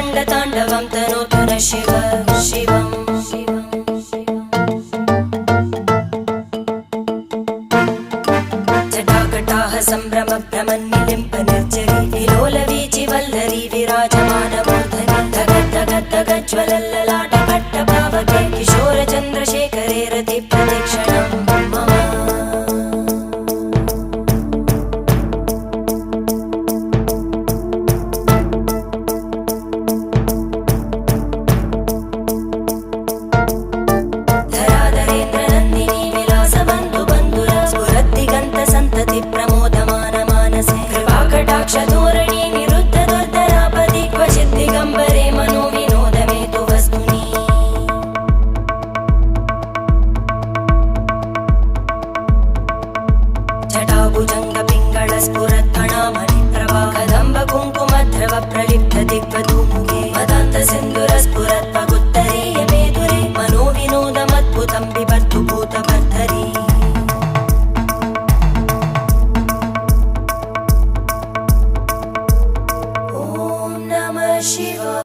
रङ्गताण्डवं तनोतु न शिव शिवम् जटाकटाः सम्भ्रम भ्रमन्निलिम्प निर्जरी विलोलवीचि वल्लरी विराजमानमूर्धनि धगज्ज्वलल्ललाटपट्टपावके किशोरचन्द्रशेखरे रति प्रतीक्षणं मम धराधरेन्द्रनन्दिनी विलासबन्धु बन्धुर स्फुरद्दिगन्त सन्तति प्रमोदमान मानसे कृपाकटाक्षधोरणी निरुद्ध दुर्धरापदि क्वचित् दिगम्बरे मनो विनोदमेतु वस्तुनि जटाभुजङ्ग पिङ्गळ स्फुरत्फणामणि प्रभा कदम्ब कुङ्कुमद्रव प्रलिप्त दिग्वधूमुखे मदान्त सिन्धुर स्फुरत्पगुत्तरीय मेधुरे मनो विनोदमद्भुतं बिभर्तु भूतभर्धरी ॐ नमः शिवाय।